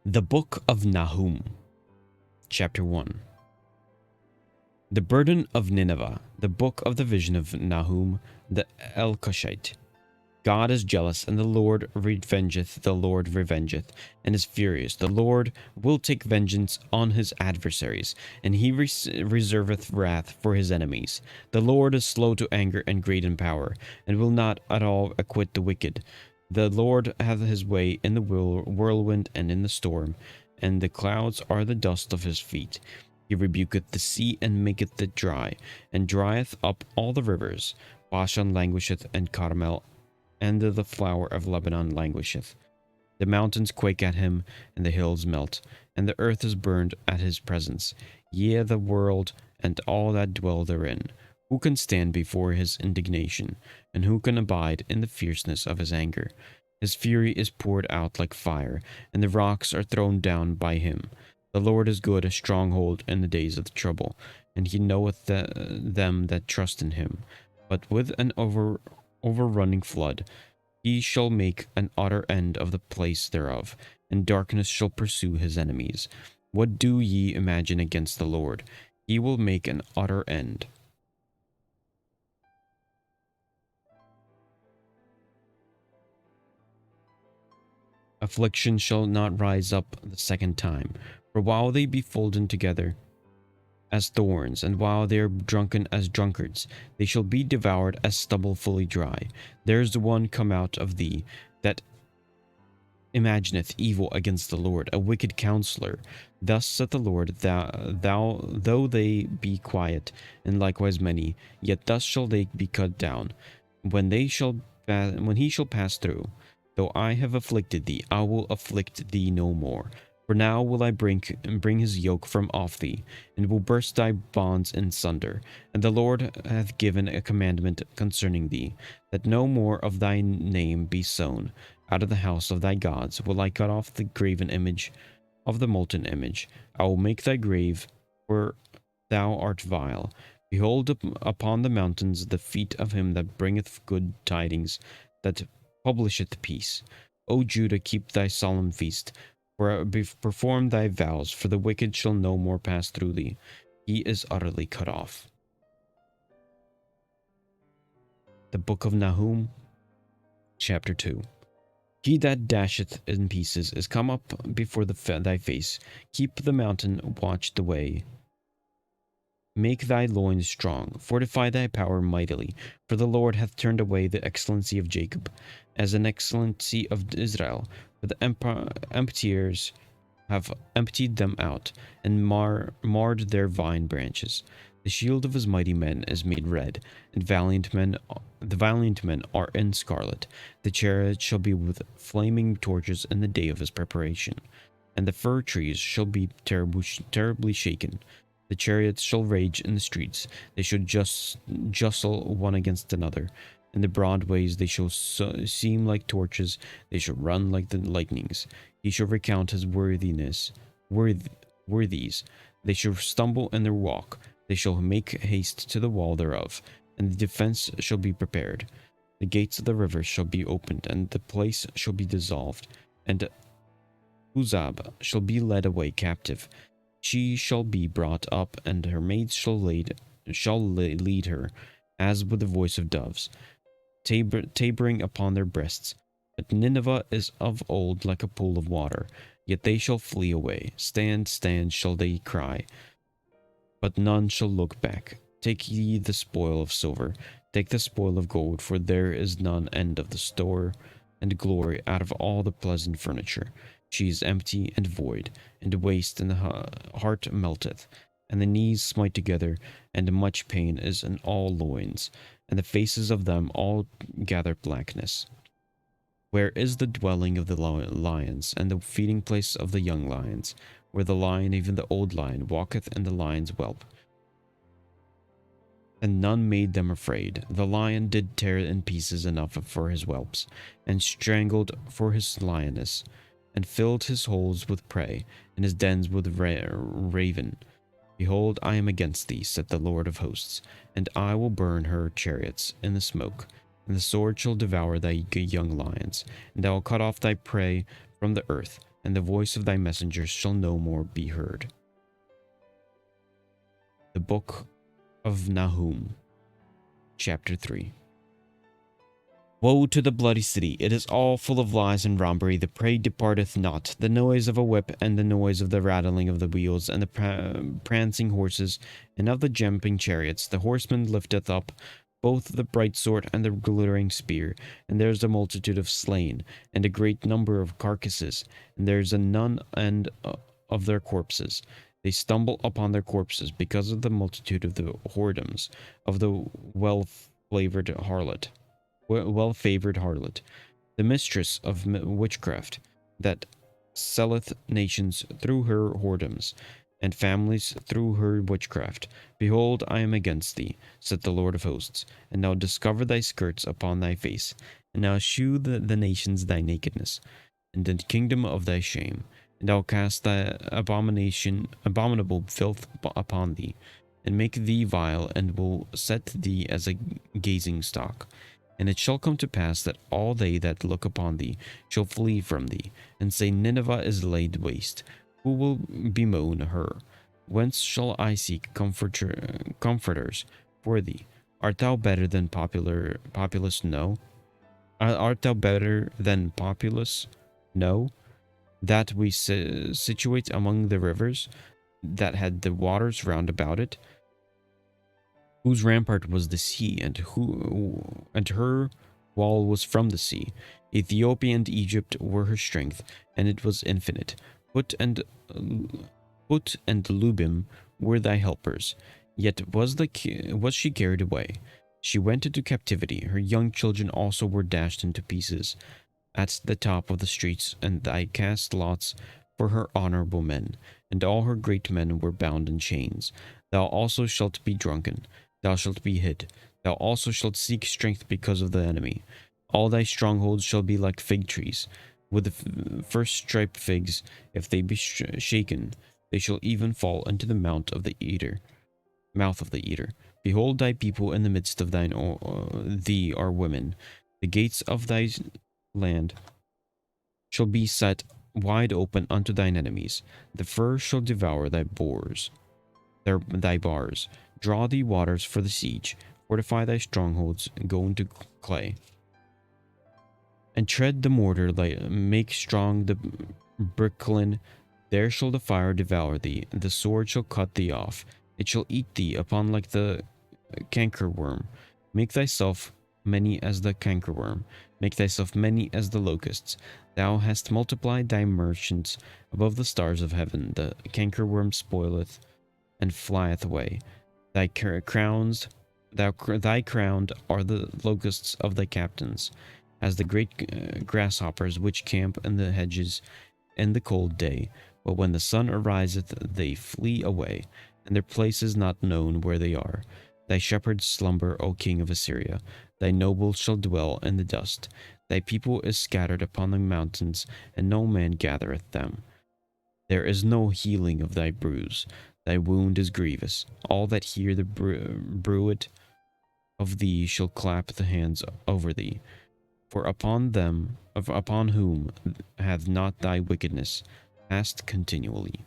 The Book of Nahum, Chapter 1. The Burden of Nineveh, the Book of the Vision of Nahum the Elkoshite. God is jealous, and the Lord revengeth, and is furious. The Lord will take vengeance on his adversaries, and he reserveth wrath for his enemies. The Lord is slow to anger and great in power, and will not at all acquit the wicked. The Lord hath his way in the whirlwind and in the storm, and the clouds are the dust of his feet. He rebuketh the sea and maketh it dry, and drieth up all the rivers. Bashan languisheth, and Carmel and the flower of Lebanon languisheth. The mountains quake at him, and the hills melt, and the earth is burned at his presence. Yea, the world and all that dwell therein. Who can stand before his indignation, and who can abide in the fierceness of his anger? His fury is poured out like fire, and the rocks are thrown down by him. The Lord is good, a stronghold in the days of trouble, and he knoweth them that trust in him. But with an overrunning flood he shall make an utter end of the place thereof, and darkness shall pursue his enemies. What do ye imagine against the Lord? He will make an utter end. Affliction shall not rise up the second time, for while they be folden together as thorns, and while they are drunken as drunkards, they shall be devoured as stubble fully dry. There is one come out of thee that imagineth evil against the Lord, a wicked counselor. Thus saith the Lord, though they be quiet, and likewise many, yet thus shall they be cut down, when he shall pass through. Though I have afflicted thee, I will afflict thee no more. For now will I bring his yoke from off thee, and will burst thy bonds in sunder. And the Lord hath given a commandment concerning thee, that no more of thy name be sown. Out of the house of thy gods will I cut off the graven image of the molten image. I will make thy grave, for thou art vile. Behold upon the mountains the feet of him that bringeth good tidings, that publisheth peace. O Judah, keep thy solemn feast, perform thy vows, for the wicked shall no more pass through thee. He is utterly cut off. The Book of Nahum, Chapter 2. He that dasheth in pieces is come up before thy face. Keep the mountain, watch the way. Make thy loins strong, fortify thy power mightily, for the Lord hath turned away the excellency of Jacob, as an excellency of Israel. For the emptiers have emptied them out, and marred their vine branches. The shield of his mighty men is made red, and the valiant men are in scarlet. The chariot shall be with flaming torches in the day of his preparation, and the fir trees shall be terribly shaken. The chariots shall rage in the streets, they shall jostle one against another. In the broad ways they shall seem like torches, they shall run like the lightnings. He shall recount his worthies, they shall stumble in their walk, they shall make haste to the wall thereof, and the defense shall be prepared. The gates of the rivers shall be opened, and the place shall be dissolved, and Uzab shall be led away captive. She shall be brought up, and her maids shall lead her, as with the voice of doves, tabering upon their breasts. But Nineveh is of old like a pool of water, yet they shall flee away. Stand, stand, shall they cry, but none shall look back. Take ye the spoil of silver, take the spoil of gold, for there is none end of the store and glory out of all the pleasant furniture. She is empty and void, and waste, and the heart melteth, and the knees smite together, and much pain is in all loins, and the faces of them all gather blackness. Where is the dwelling of the lions, and the feeding place of the young lions, where the lion, even the old lion, walketh in the lion's whelp? And none made them afraid. The lion did tear in pieces enough for his whelps, and strangled for his lioness, and filled his holes with prey, and his dens with raven. Behold, I am against thee, saith the Lord of hosts, and I will burn her chariots in the smoke, and the sword shall devour thy young lions, and I will cut off thy prey from the earth. and the voice of thy messengers shall no more be heard. The Book of Nahum, Chapter 3. Woe to the bloody city! It is all full of lies and robbery. The prey departeth not. The noise of a whip, and the noise of the rattling of the wheels, and the prancing horses, and of the jumping chariots. The horseman lifteth up both the bright sword and the glittering spear, and there is a multitude of slain, and a great number of carcasses, and there is a none end of their corpses. They stumble upon their corpses because of the multitude of the whoredoms of the well-favored harlot. The mistress of witchcraft, that selleth nations through her whoredoms, and families through her witchcraft. Behold, I am against thee, saith the Lord of hosts, and now discover thy skirts upon thy face, and now shew the nations thy nakedness, and the kingdom of thy shame, and I'll cast thy abominable filth upon thee, and make thee vile, and will set thee as a gazing stock. And it shall come to pass that all they that look upon thee shall flee from thee, and say, Nineveh is laid waste. Who will bemoan her? Whence shall I seek comforters for thee? Art thou better than populous? No. Art thou better than populous? No. That we situate among the rivers, that had the waters round about it, whose rampart was the sea, and her wall was from the sea. Ethiopia and Egypt were her strength, and it was infinite. Put and Lubim were thy helpers. Yet was she carried away. She went into captivity. Her young children also were dashed into pieces at the top of the streets, and I cast lots for her honorable men, and all her great men were bound in chains. Thou also shalt be drunken. Thou shalt be hid. Thou also shalt seek strength because of the enemy. All thy strongholds shall be like fig trees, with the first striped figs. If they be shaken, they shall even fall into the mouth of the eater. Behold, thy people in the midst of thee are women. The gates of thy land shall be set wide open unto thine enemies. The fur shall devour thy thy bars. Draw thee waters for the siege, fortify thy strongholds, go into clay, and tread the mortar, make strong the bricklin. There shall the fire devour thee, the sword shall cut thee off, it shall eat thee upon like the cankerworm. Make thyself many as the cankerworm, make thyself many as the locusts. Thou hast multiplied thy merchants above the stars of heaven. The cankerworm spoileth and flieth away. Thy crowned are the locusts of thy captains, as the great grasshoppers which camp in the hedges in the cold day. But when the sun ariseth, they flee away, and their place is not known where they are. Thy shepherds slumber, O king of Assyria. Thy nobles shall dwell in the dust. Thy people is scattered upon the mountains, and no man gathereth them. There is no healing of thy bruise. Thy wound is grievous. All that hear the bruit of thee shall clap the hands over thee. For upon whom hath not thy wickedness passed continually?